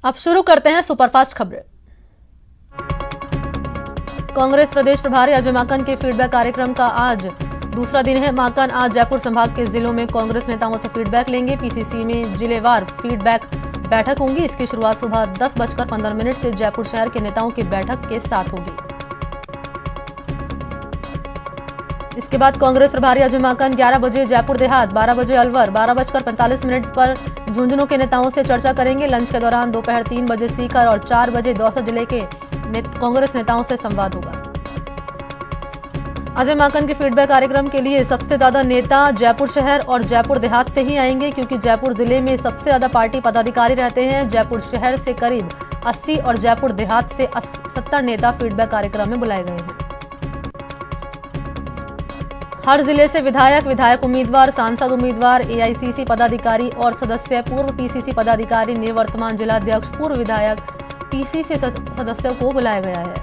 अब शुरू करते हैं सुपरफास्ट खबरें। कांग्रेस प्रदेश प्रभारी अजय माकन के फीडबैक कार्यक्रम का आज दूसरा दिन है। माकन आज जयपुर संभाग के जिलों में कांग्रेस नेताओं से फीडबैक लेंगे। पीसीसी में जिलेवार फीडबैक बैठक होंगी। इसकी शुरुआत सुबह 10:15 से जयपुर शहर के नेताओं की बैठक के साथ होगी। इसके बाद कांग्रेस प्रभारी अजय माकन 11 बजे जयपुर देहात, 12 बजे अलवर, 12:45 पर झुंझुनू के नेताओं से चर्चा करेंगे। लंच के दौरान दोपहर 3 बजे सीकर और 4 बजे दौसा जिले के कांग्रेस नेताओं से संवाद होगा। अजय माकन के फीडबैक कार्यक्रम के लिए सबसे ज्यादा नेता जयपुर शहर और जयपुर देहात से ही आएंगे, क्योंकि जयपुर जिले में सबसे ज्यादा पार्टी पदाधिकारी रहते हैं। जयपुर शहर से करीब 80 और जयपुर देहात से 70 नेता फीडबैक कार्यक्रम में बुलाए गए हैं। हर जिले से विधायक, विधायक उम्मीदवार, सांसद उम्मीदवार, एआईसीसी पदाधिकारी और सदस्य, पूर्व पीसीसी पदाधिकारी, निवर्तमान जिलाध्यक्ष, पूर्व विधायक, पीसीसी सदस्यों को बुलाया गया है।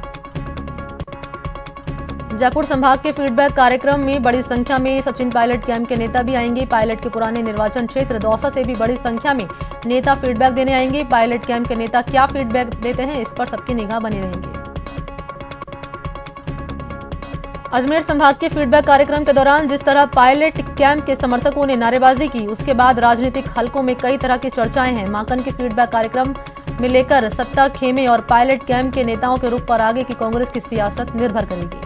जयपुर संभाग के फीडबैक कार्यक्रम में बड़ी संख्या में सचिन पायलट कैंप के नेता भी आएंगे। पायलट के पुराने निर्वाचन क्षेत्र दौसा से भी बड़ी संख्या में नेता फीडबैक देने आएंगे। पायलट कैंप के नेता क्या फीडबैक देते हैं, इस पर सबकी निगाह बनी रहेंगी। अजमेर संभाग के फीडबैक कार्यक्रम के दौरान जिस तरह पायलट कैंप के समर्थकों ने नारेबाजी की, उसके बाद राजनीतिक हलकों में कई तरह की चर्चाएं हैं। माकन के फीडबैक कार्यक्रम में लेकर सत्ता खेमे और पायलट कैंप के नेताओं के रुख पर आगे की कांग्रेस की सियासत निर्भर करेगी।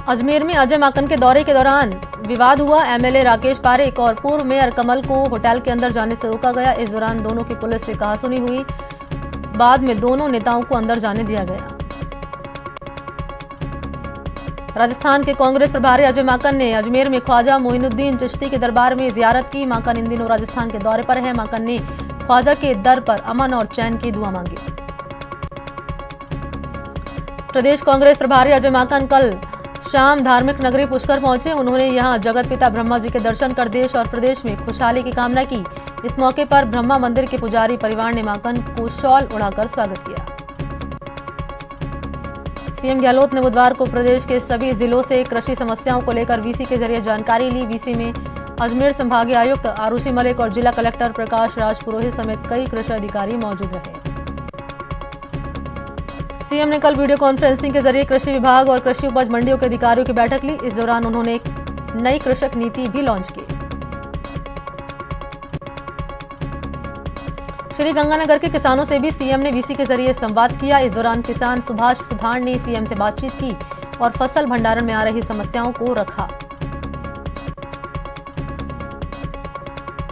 अजमेर में अजय माकन के दौरे के दौरान विवाद हुआ। एमएलए राकेश पारेख और पूर्व मेयर कमल को होटल के अंदर जाने से रोका गया। इस दौरान दोनों की पुलिस से कहासुनी हुई। बाद में दोनों नेताओं को अंदर जाने दिया गया। राजस्थान के कांग्रेस प्रभारी अजय माकन ने अजमेर में ख्वाजा मोइनुद्दीन चिश्ती के दरबार में जियारत की। माकन इन दिनों राजस्थान के दौरे पर है। माकन ने ख्वाजा के दर पर अमन और चैन की दुआ मांगी। प्रदेश कांग्रेस प्रभारी अजय माकन कल शाम धार्मिक नगरी पुष्कर पहुंचे। उन्होंने यहां जगत पिता ब्रह्मा जी के दर्शन कर देश और प्रदेश में खुशहाली की कामना की। इस मौके पर ब्रह्मा मंदिर के पुजारी परिवार ने माकन को शॉल उड़ाकर स्वागत किया। सीएम गहलोत ने बुधवार को प्रदेश के सभी जिलों से कृषि समस्याओं को लेकर वीसी के जरिए जानकारी ली। वीसी में अजमेर संभागीय आयुक्त आरुषि मलिक और जिला कलेक्टर प्रकाश राज पुरोहित समेत कई कृषि अधिकारी मौजूद रहे। सीएम ने कल वीडियो कॉन्फ्रेंसिंग के जरिए कृषि विभाग और कृषि उपज मंडियों के अधिकारियों की बैठक ली। इस दौरान उन्होंने एक नई कृषक नीति भी लॉन्च की। श्रीगंगानगर के किसानों से भी सीएम ने वीसी के जरिए संवाद किया। इस दौरान किसान सुभाष सुधार ने सीएम से बातचीत की और फसल भंडारण में आ रही समस्याओं को रखा।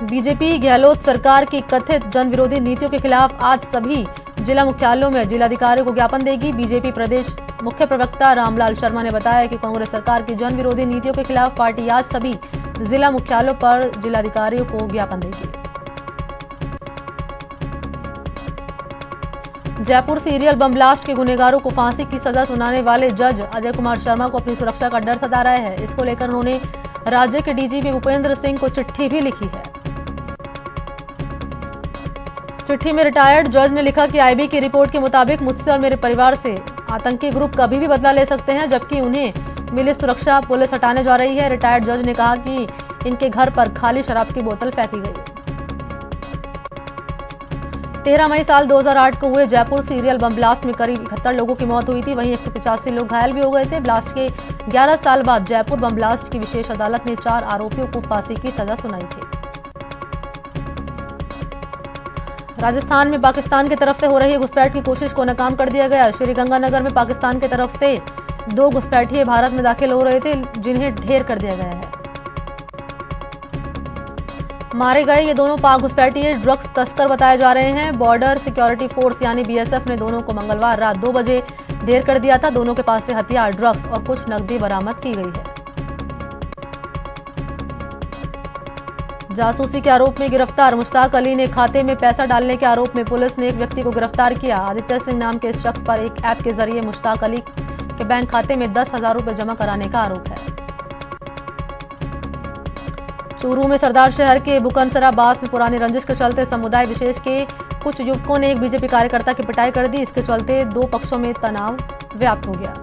बीजेपी गहलोत सरकार की कथित जन विरोधी नीतियों के खिलाफ आज सभी जिला मुख्यालयों में जिलाधिकारियों को ज्ञापन देगी। बीजेपी प्रदेश मुख्य प्रवक्ता रामलाल शर्मा ने बताया कि कांग्रेस सरकार की जन विरोधी नीतियों के खिलाफ पार्टी आज सभी जिला मुख्यालयों पर जिलाधिकारियों को ज्ञापन देगी। जयपुर सीरियल बम ब्लास्ट के गुनहगारों को फांसी की सजा सुनाने वाले जज अजय कुमार शर्मा को अपनी सुरक्षा का डर सता रहा है। इसको लेकर उन्होंने राज्य के डीजीपी भूपेंद्र सिंह को चिट्ठी भी लिखी है। चिट्ठी में रिटायर्ड जज ने लिखा कि आईबी की रिपोर्ट के मुताबिक मुझसे और मेरे परिवार से आतंकी ग्रुप कभी भी बदला ले सकते हैं, जबकि उन्हें मिली सुरक्षा पुलिस हटाने जा रही है। रिटायर्ड जज ने कहा कि इनके घर पर खाली शराब की बोतल फेंकी गई है। 13 मई साल 2008 को हुए जयपुर सीरियल बम ब्लास्ट में करीब 71 लोगों की मौत हुई थी। वहीं 185 लोग घायल भी हो गए थे। ब्लास्ट के 11 साल बाद जयपुर बम ब्लास्ट की विशेष अदालत ने 4 आरोपियों को फांसी की सजा सुनाई थी। राजस्थान में पाकिस्तान की तरफ से हो रही घुसपैठ की कोशिश को नाकाम कर दिया गया। श्रीगंगानगर में पाकिस्तान की तरफ से 2 घुसपैठिए भारत में दाखिल हो रहे थे, जिन्हें ढेर कर दिया गया है। मारे गए ये दोनों पाक घुसपैठिए ड्रग्स तस्कर बताए जा रहे हैं। बॉर्डर सिक्योरिटी फोर्स यानी बीएसएफ ने दोनों को मंगलवार रात 2 बजे ढेर कर दिया था। दोनों के पास से हथियार, ड्रग्स और कुछ नकदी बरामद की गई है। जासूसी के आरोप में गिरफ्तार मुश्ताक अली ने खाते में पैसा डालने के आरोप में पुलिस ने एक व्यक्ति को गिरफ्तार किया। आदित्य सिंह नाम के इस शख्स पर एक ऐप के जरिए मुश्ताक अली के बैंक खाते में 10,000 रुपए जमा कराने का आरोप है। चूरू में सरदार शहर के बुकनसरा बास में पुरानी रंजिश के चलते समुदाय विशेष के कुछ युवकों ने एक बीजेपी कार्यकर्ता की पिटाई कर दी। इसके चलते 2 पक्षों में तनाव व्याप्त हो गया।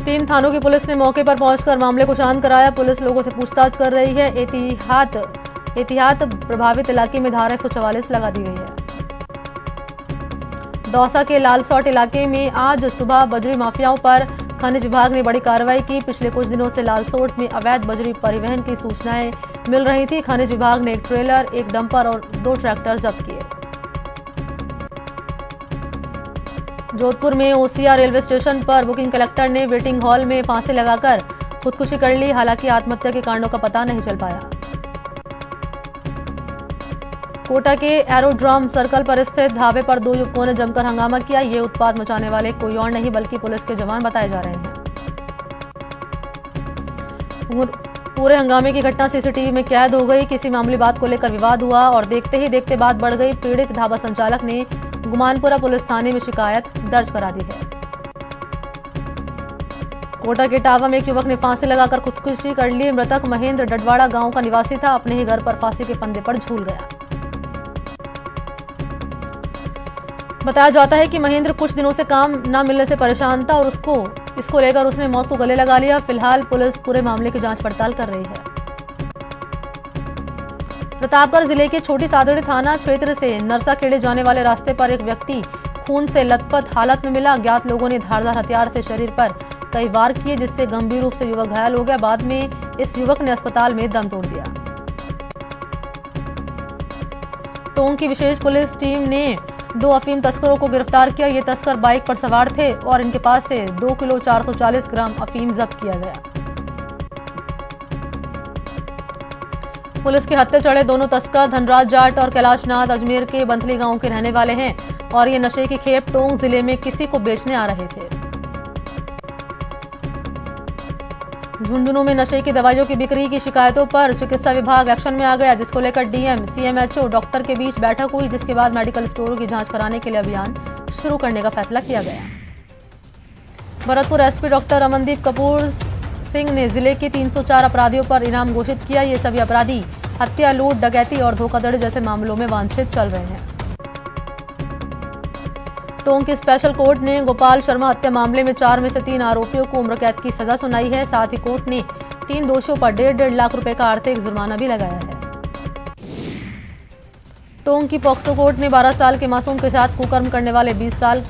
3 थानों की पुलिस ने मौके पर पहुंचकर मामले को शांत कराया। पुलिस लोगों से पूछताछ कर रही है। एहतियात एहतियात प्रभावित इलाके में धारा 144 लगा दी गई है। दौसा के लालसौट इलाके में आज सुबह बजरी माफियाओं पर खनिज विभाग ने बड़ी कार्रवाई की। पिछले कुछ दिनों से लालसौट में अवैध बजरी परिवहन की सूचनाएं मिल रही थी। खनिज विभाग ने एक ट्रेलर, एक डंपर और 2 ट्रैक्टर जब्त किए। जोधपुर में ओसिया रेलवे स्टेशन पर बुकिंग कलेक्टर ने वेटिंग हॉल में फांसी लगाकर खुदकुशी कर ली। हालांकि आत्महत्या के कारणों का पता नहीं चल पाया। कोटा के एरोड्रम सर्कल पर स्थित ढाबे पर 2 युवकों ने जमकर हंगामा किया। ये उत्पात मचाने वाले कोई और नहीं बल्कि पुलिस के जवान बताए जा रहे हैं। पूरे हंगामे की घटना सीसीटीवी में कैद हो गई। किसी मामूली बात को लेकर विवाद हुआ और देखते ही देखते बात बढ़ गई। पीड़ित ढाबा संचालक ने गुमानपुरा पुलिस थाने में शिकायत दर्ज करा दी है। कोटा के टावा में एक युवक ने फांसी लगाकर खुदकुशी कर ली। मृतक महेंद्र डडवाड़ा गांव का निवासी था। अपने ही घर पर फांसी के फंदे पर झूल गया। बताया जाता है कि महेंद्र कुछ दिनों से काम न मिलने से परेशान था और इसको लेकर उसने मौत को गले लगा लिया। फिलहाल पुलिस पूरे मामले की जांच पड़ताल कर रही है। प्रतापगढ़ जिले के छोटी सादड़ी थाना क्षेत्र से नरसाखेड़े जाने वाले रास्ते पर एक व्यक्ति खून से लथपथ हालत में मिला। अज्ञात लोगों ने धारदार हथियार से शरीर पर कई वार किए, जिससे गंभीर रूप से युवक घायल हो गया। बाद में इस युवक ने अस्पताल में दम तोड़ दिया। टोंक की विशेष पुलिस टीम ने 2 अफीम तस्करों को गिरफ्तार किया। ये तस्कर बाइक पर सवार थे और इनके पास से 2 किलो 440 ग्राम अफीम जब्त किया गया। पुलिस के हत्थे चढ़े दोनों तस्कर धनराज जाट और कैलाशनाथ अजमेर के बंथली गांव के रहने वाले हैं और ये नशे की खेप टोंक जिले में किसी को बेचने आ रहे थे। झुंझुनू में नशे की दवाइयों की बिक्री की शिकायतों पर चिकित्सा विभाग एक्शन में आ गया, जिसको लेकर डीएम, सीएमएचओ, डॉक्टर के बीच बैठक हुई, जिसके बाद मेडिकल स्टोरों की जांच कराने के लिए अभियान शुरू करने का फैसला किया गया। भरतपुर एसपी डॉक्टर अमनदीप कपूर सिंह ने जिले के 304 अपराधियों पर इनाम घोषित किया। ये सभी अपराधी हत्या, लूट, डकैती और धोखाधड़ी जैसे मामलों में वांछित चल रहे हैं। टोंक की स्पेशल कोर्ट ने गोपाल शर्मा हत्या मामले में 4 में से 3 आरोपियों को उम्र कैद की सजा सुनाई है। साथ ही कोर्ट ने 3 दोषियों पर 1.5 लाख रुपए का आर्थिक जुर्माना भी लगाया है। टोंक की पॉक्सो कोर्ट ने 12 साल के मासूम के साथ कुकर्म करने वाले 20 साल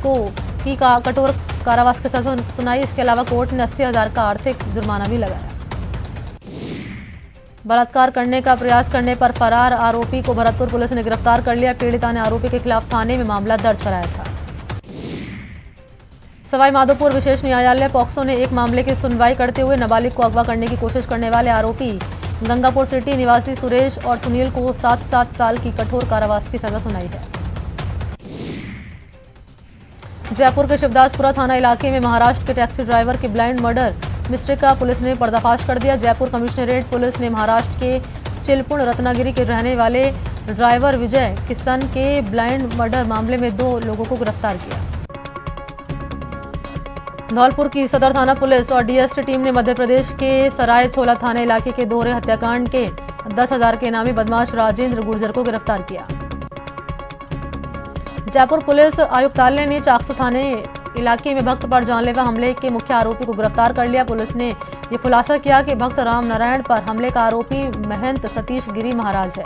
को की कठोर कारावास की सजा सुनाई। इसके अलावा कोर्ट ने 80,000 का आर्थिक जुर्माना भी लगाया। बलात्कार करने का प्रयास करने पर फरार आरोपी को भरतपुर पुलिस ने गिरफ्तार कर लिया। पीड़िता ने आरोपी के खिलाफ थाने में मामला दर्ज कराया था। सवाई माधोपुर विशेष न्यायालय पॉक्सो ने एक मामले की सुनवाई करते हुए नाबालिग को अगवा करने की कोशिश करने वाले आरोपी गंगापुर सिटी निवासी सुरेश और सुनील को 7-7 साल की कठोर कारावास की सजा सुनाई है। जयपुर के शिवदासपुरा थाना इलाके में महाराष्ट्र के टैक्सी ड्राइवर के ब्लाइंड मर्डर मिस्ट्री का पुलिस ने पर्दाफाश कर दिया। जयपुर कमिश्नरेट पुलिस ने महाराष्ट्र के चिलपुण रत्नागिरी के रहने वाले ड्राइवर विजय किशन के ब्लाइंड मर्डर मामले में 2 लोगों को गिरफ्तार किया। धौलपुर की सदर थाना पुलिस और डीएसटी टीम ने मध्य प्रदेश के सराय छोला थाना इलाके के दोहरे हत्याकांड के 10,000 के इनामी बदमाश राजेंद्र गुर्जर को गिरफ्तार किया। जयपुर पुलिस आयुक्तालय ने चाकसू थाने इलाके में भक्त पर जानलेवा हमले के मुख्य आरोपी को गिरफ्तार कर लिया। पुलिस ने यह खुलासा किया कि भक्त राम नारायण पर हमले का आरोपी महंत सतीश गिरी महाराज है।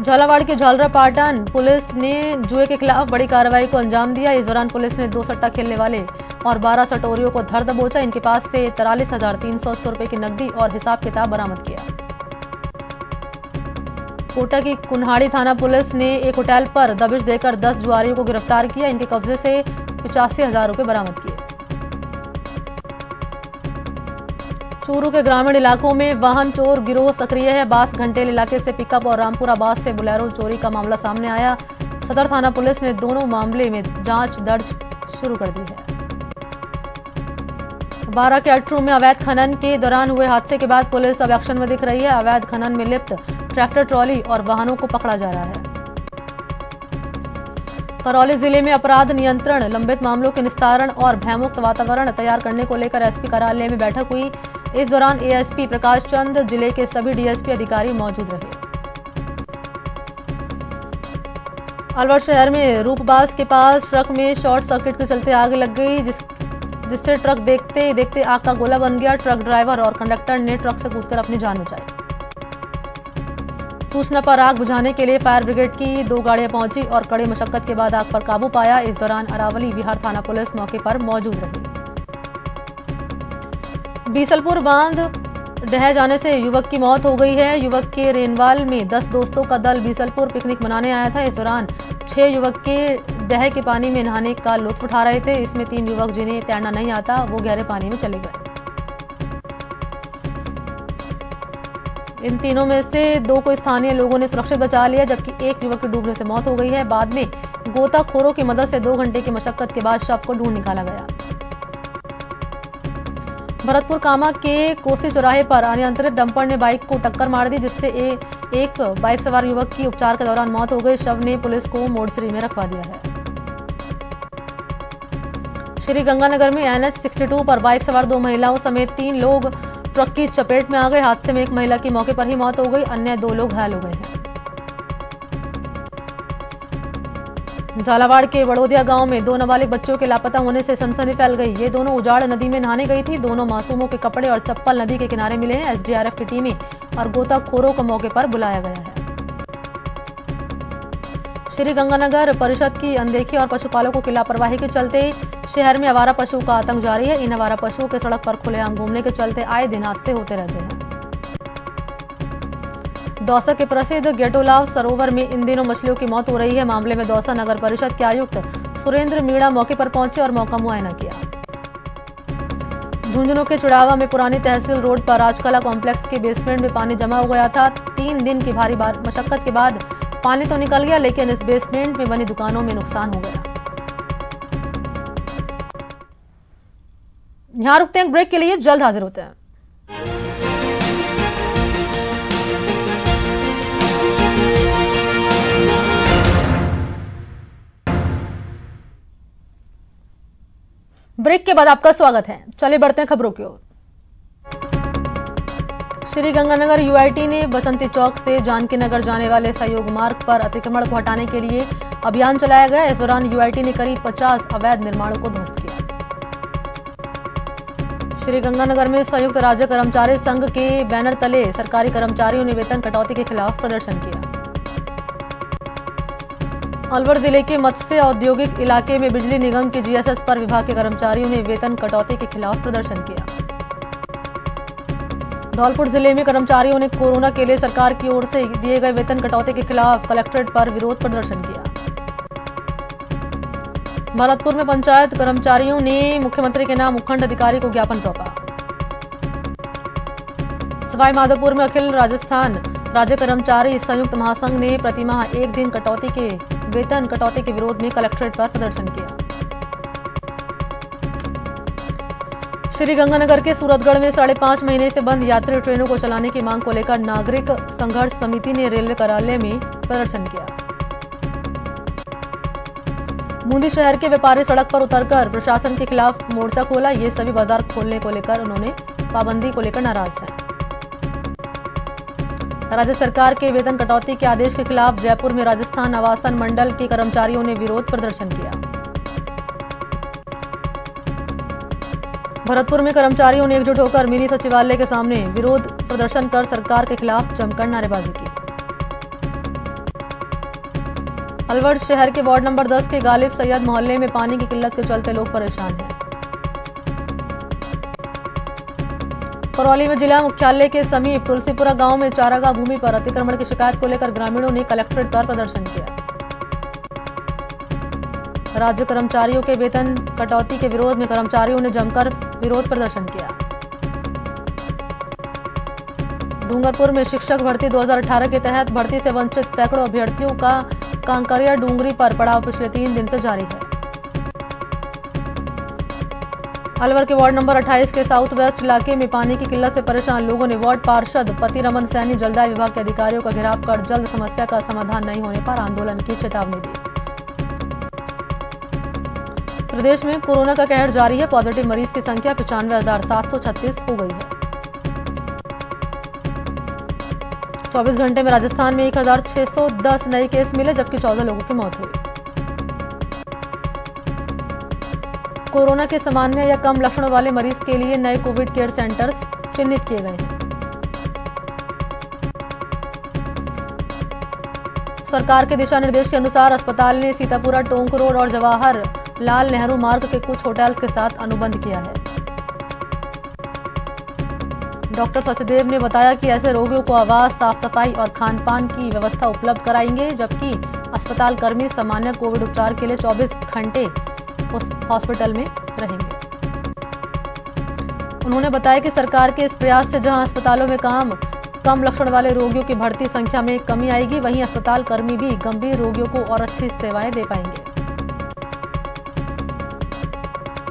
झालावाड़ के झालरापाटन पुलिस ने जुए के खिलाफ बड़ी कार्रवाई को अंजाम दिया। इस दौरान पुलिस ने 2 सट्टा खेलने वाले और 12 सटोरियों को धर दबोचा। इनके पास से 43,380 रुपए की नकदी और हिसाब किताब बरामद किया। कोटा की कुन्हाड़ी थाना पुलिस ने एक होटल पर दबिश देकर 10 जुआरियों को गिरफ्तार किया। इनके कब्जे से 85,000 रुपए बरामद किए। चूरू के ग्रामीण इलाकों में वाहन चोर गिरोह सक्रिय है। बास घंटेल इलाके से पिकअप और रामपुरा बास से बुलेरो चोरी का मामला सामने आया। सदर थाना पुलिस ने दोनों मामले में जांच दर्ज शुरू कर दी है। बारा के अटरू में अवैध खनन के दौरान हुए हादसे के बाद पुलिस अब एक्शन में दिख रही है। अवैध खनन में लिप्त ट्रैक्टर, ट्रॉली और वाहनों को पकड़ा जा रहा है। करौली जिले में अपराध नियंत्रण, लंबित मामलों के निस्तारण और भयमुक्त वातावरण तैयार करने को लेकर एसपी कार्यालय में बैठक हुई। इस दौरान एएसपी प्रकाश चंद, जिले के सभी डीएसपी अधिकारी मौजूद रहे। अलवर शहर में रूपबास के पास ट्रक में शॉर्ट सर्किट के चलते आग लग गई, जिससे ट्रक देखते देखते आग का गोला बन गया। ट्रक ड्राइवर और कंडक्टर ने ट्रक से कूदकर अपनी जान बचाई। सूचना पर आग बुझाने के लिए फायर ब्रिगेड की 2 गाड़ियां पहुंची और कड़ी मशक्कत के बाद आग पर काबू पाया। इस दौरान अरावली विहार थाना पुलिस मौके पर मौजूद रही। बीसलपुर बांध ढह जाने से युवक की मौत हो गई है। युवक के रेनवाल में 10 दोस्तों का दल बीसलपुर पिकनिक मनाने आया था। इस दौरान 6 युवक के ढह के पानी में नहाने का लुत्फ उठा रहे थे। इसमें 3 युवक जिन्हें तैरना नहीं आता वो गहरे पानी में चले गए। इन तीनों में से 2 को स्थानीय लोगों ने सुरक्षित बचा लिया, जबकि 1 युवक की डूबने से मौत हो गई है। बाद में गोताखोरों की मदद से 2 घंटे की मशक्कत के बाद शव को ढूंढ निकाला गया। भरतपुर कामा के कोसी चौराहे पर अनियंत्रित डंपर ने बाइक को टक्कर मार दी, जिससे एक बाइक सवार युवक की उपचार के दौरान मौत हो गई। शव ने पुलिस को मोर्चरी में रखवा दिया है। श्री गंगानगर में NH 62 पर बाइक सवार 2 महिलाओं समेत 3 लोग ट्रक की चपेट में आ गए। हादसे में एक महिला की मौके पर ही मौत हो गई, अन्य 2 लोग घायल हो गए हैं। झालावाड़ के बड़ोदिया गांव में 2 नाबालिग बच्चों के लापता होने से सनसनी फैल गई। ये दोनों उजाड़ नदी में नहाने गई थी। दोनों मासूमों के कपड़े और चप्पल नदी के किनारे मिले हैं। SDRF की टीमें और गोताखोरों को मौके पर बुलाया गया है। श्री गंगानगर परिषद की अनदेखी और पशुपालकों की लापरवाही के चलते शहर में आवारा पशुओं का आतंक जारी है। इन आवारा पशुओं के सड़क पर खुलेआम घूमने के चलते आए दिन हादसे होते रहते हैं। दौसा के प्रसिद्ध गेटोलाव सरोवर में इन दिनों मछलियों की मौत हो रही है। मामले में दौसा नगर परिषद के आयुक्त सुरेंद्र मीणा मौके पर पहुंचे और मौका मुआयना किया। झुंझुनू के चुड़ावा में पुरानी तहसील रोड पर राजकला कॉम्प्लेक्स के बेसमेंट में पानी जमा हो गया था। 3 दिन की भारी मशक्कत के बाद पानी तो निकल गया, लेकिन इस बेसमेंट में बनी दुकानों में नुकसान हो गया। यहां रुकते हैं ब्रेक के लिए, जल्द हाजिर होते हैं। ब्रेक के बाद आपका स्वागत है। चलिए बढ़ते हैं खबरों की ओर। श्री गंगानगर UIT ने बसंती चौक से जानकी नगर जाने वाले सहयोग मार्ग पर अतिक्रमण को हटाने के लिए अभियान चलाया गया। इस दौरान UIT ने करीब 50 अवैध निर्माणों को ध्वस्त किया। श्री गंगानगर में संयुक्त राज्य कर्मचारी संघ के बैनर तले सरकारी कर्मचारियों ने वेतन कटौती के खिलाफ प्रदर्शन किया। अलवर जिले के मत्स्य औद्योगिक इलाके में बिजली निगम के GSS पर विभाग के कर्मचारियों ने वेतन कटौती के खिलाफ प्रदर्शन किया। धौलपुर जिले में कर्मचारियों ने कोरोना के लिए सरकार की ओर से दिए गए वेतन कटौती के खिलाफ कलेक्ट्रेट पर विरोध प्रदर्शन किया। भरतपुर में पंचायत कर्मचारियों ने मुख्यमंत्री के नाम उपखंड अधिकारी को ज्ञापन सौंपा। सवाई माधोपुर में अखिल राजस्थान राज्य कर्मचारी संयुक्त महासंघ ने प्रतिमाह 1 दिन कटौती के वेतन कटौती के विरोध में कलेक्ट्रेट पर प्रदर्शन किया। श्री गंगानगर के सूरतगढ़ में 5.5 महीने से बंद यात्री ट्रेनों को चलाने की मांग को लेकर नागरिक संघर्ष समिति ने रेलवे कार्यालय में प्रदर्शन किया। बूंदी शहर के व्यापारी सड़क पर उतरकर प्रशासन के खिलाफ मोर्चा खोला। ये सभी बाजार खोलने को लेकर उन्होंने पाबंदी को लेकर नाराज हैं। राज्य सरकार के वेतन कटौती के आदेश के खिलाफ जयपुर में राजस्थान आवासन मंडल के कर्मचारियों ने विरोध प्रदर्शन किया। भरतपुर में कर्मचारियों ने एकजुट होकर मिनी सचिवालय के सामने विरोध प्रदर्शन कर सरकार के खिलाफ जमकर नारेबाजी की। अलवर शहर के वार्ड नंबर 10 के गालिब सैयद मोहल्ले में पानी की किल्लत के चलते लोग परेशान हैं। करौली में जिला मुख्यालय के समीप तुलसीपुरा गांव में चारागाह भूमि पर अतिक्रमण की शिकायत को लेकर ग्रामीणों ने कलेक्ट्रेट पर प्रदर्शन किया। राज्य कर्मचारियों के वेतन कटौती के विरोध में कर्मचारियों ने जमकर विरोध प्रदर्शन किया। डूंगरपुर में शिक्षक भर्ती 2018 के तहत भर्ती से वंचित सैकड़ों अभ्यर्थियों का कांकरिया डूंगरी पर पड़ाव पिछले 3 दिन से जारी है। अलवर के वार्ड नंबर 28 के साउथ वेस्ट इलाके में पानी की किल्लत से परेशान लोगों ने वार्ड पार्षद पति रमन सैनी जलदाय विभाग के अधिकारियों का घेराव कर जल्द समस्या का समाधान नहीं होने पर आंदोलन की चेतावनी दी। प्रदेश में कोरोना का कहर जारी है। पॉजिटिव मरीज की संख्या 95,736 हो गई है। 24 घंटे में राजस्थान में 1,610 नए केस मिले, जबकि 14 लोगों की मौत हुई। कोरोना के सामान्य या कम लक्षणों वाले मरीज के लिए नए कोविड केयर सेंटर्स चिन्हित किए गए हैं। सरकार के दिशा निर्देश के अनुसार अस्पताल ने सीतापुरा, टोंक रोड और जवाहर लाल नेहरू मार्ग के कुछ होटल्स के साथ अनुबंध किया है। डॉक्टर सचदेव ने बताया कि ऐसे रोगियों को आवास, साफ सफाई और खान पान की व्यवस्था उपलब्ध कराएंगे, जबकि अस्पताल कर्मी सामान्य कोविड उपचार के लिए 24 घंटे उस हॉस्पिटल में रहेंगे। उन्होंने बताया कि सरकार के इस प्रयास से जहां अस्पतालों में कम लक्षण वाले रोगियों की बढ़ती संख्या में कमी आएगी, वहीं अस्पताल कर्मी भी गंभीर रोगियों को और अच्छी सेवाएं दे पाएंगे।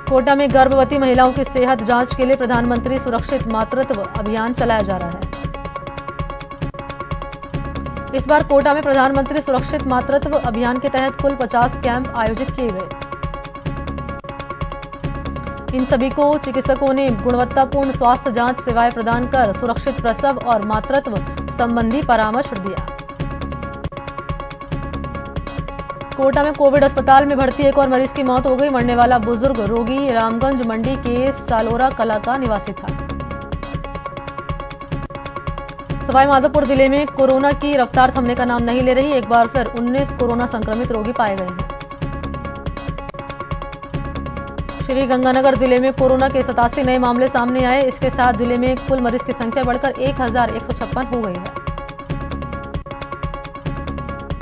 कोटा में गर्भवती महिलाओं की सेहत जांच के लिए प्रधानमंत्री सुरक्षित मातृत्व अभियान चलाया जा रहा है। इस बार कोटा में प्रधानमंत्री सुरक्षित मातृत्व अभियान के तहत कुल 50 कैंप आयोजित किए गए। इन सभी को चिकित्सकों ने गुणवत्तापूर्ण स्वास्थ्य जांच सेवाएं प्रदान कर सुरक्षित प्रसव और मातृत्व संबंधी परामर्श दिया। कोटा में कोविड अस्पताल में भर्ती एक और मरीज की मौत हो गई। मरने वाला बुजुर्ग रोगी रामगंज मंडी के सालोरा कला का निवासी था। सवाईमाधोपुर जिले में कोरोना की रफ्तार थमने का नाम नहीं ले रही। एक बार फिर 19 कोरोना संक्रमित रोगी पाए गए हैं। श्री गंगानगर जिले में कोरोना के 87 नए मामले सामने आए। इसके साथ जिले में कुल मरीज की संख्या बढ़कर 1156 हो गई है।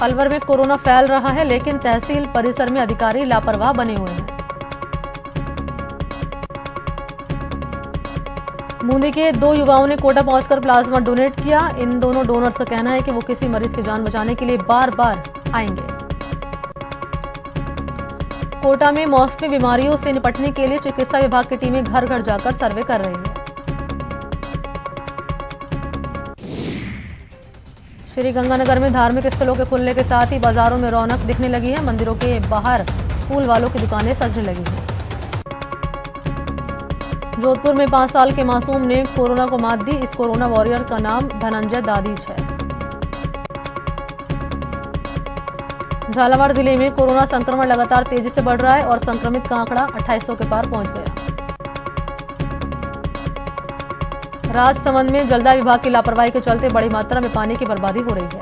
अलवर में कोरोना फैल रहा है, लेकिन तहसील परिसर में अधिकारी लापरवाह बने हुए हैं। बूंदी के 2 युवाओं ने कोटा पहुंचकर प्लाज्मा डोनेट किया। इन दोनों डोनर्स का कहना है कि वो किसी मरीज की जान बचाने के लिए बार बार आएंगे। कोटा में मौसमी बीमारियों से निपटने के लिए चिकित्सा विभाग की टीमें घर घर जाकर सर्वे कर रही है। श्री गंगानगर में धार्मिक स्थलों के खुलने के साथ ही बाजारों में रौनक दिखने लगी है। मंदिरों के बाहर फूल वालों की दुकानें सजने लगी हैं। जोधपुर में 5 साल के मासूम ने कोरोना को मात दी। इस कोरोना वॉरियर का नाम धनंजय दादीज है। झालावाड़ जिले में कोरोना संक्रमण लगातार तेजी से बढ़ रहा है और संक्रमित का आंकड़ा 2800 के पार पहुंच गया। राजसमंद में जलदाय विभाग की लापरवाही के चलते बड़ी मात्रा में पानी की बर्बादी हो रही है।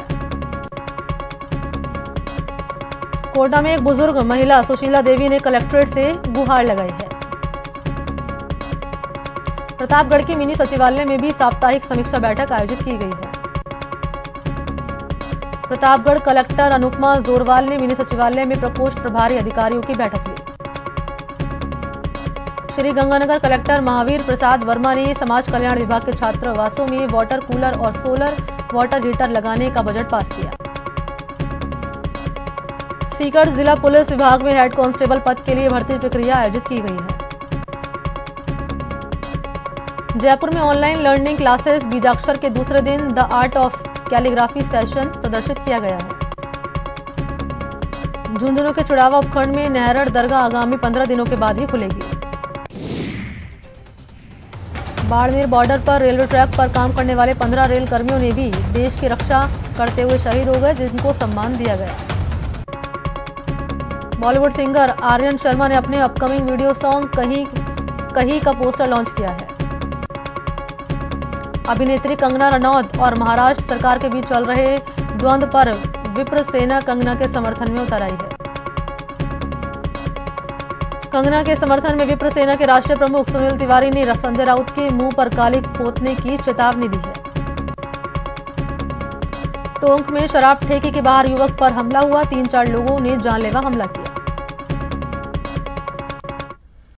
कोटा में एक बुजुर्ग महिला सुशीला देवी ने कलेक्ट्रेट से गुहार लगाई है। प्रतापगढ़ के मिनी सचिवालय में भी साप्ताहिक समीक्षा बैठक आयोजित की गई है। प्रतापगढ़ कलेक्टर अनुपमा जोरवाल ने मिनी सचिवालय में प्रकोष्ठ प्रभारी अधिकारियों की बैठक ली। श्री गंगानगर कलेक्टर महावीर प्रसाद वर्मा ने समाज कल्याण विभाग के छात्रावासों में वाटर कूलर और सोलर वाटर हीटर लगाने का बजट पास किया। सीकर जिला पुलिस विभाग में हेड कांस्टेबल पद के लिए भर्ती प्रक्रिया आयोजित की गई है। जयपुर में ऑनलाइन लर्निंग क्लासेस बीजाक्षर के दूसरे दिन the art of calligraphy session प्रदर्शित किया गया है। झुंझुनू के चुड़ावा उपखंड में नहरड़ दरगाह आगामी 15 दिनों के बाद ही खुलेगी। बाड़मेर बॉर्डर पर रेलवे ट्रैक पर काम करने वाले 15 रेल कर्मियों ने भी देश की रक्षा करते हुए शहीद हो गए, जिनको सम्मान दिया गया। बॉलीवुड सिंगर आर्यन शर्मा ने अपने अपकमिंग वीडियो सॉन्ग कहीं का पोस्टर लॉन्च किया है। अभिनेत्री कंगना रनौत और महाराष्ट्र सरकार के बीच चल रहे द्वंद्व पर विप्र सेना कंगना के समर्थन में उतर आई है। कंगना के समर्थन में विप्र सेना के राष्ट्रीय प्रमुख सुनील तिवारी ने संजय राउत के मुंह पर काली पोतने की चेतावनी दी है। टोंक में शराब ठेके के बाहर युवक पर हमला हुआ। 3-4 लोगों ने जानलेवा हमला किया।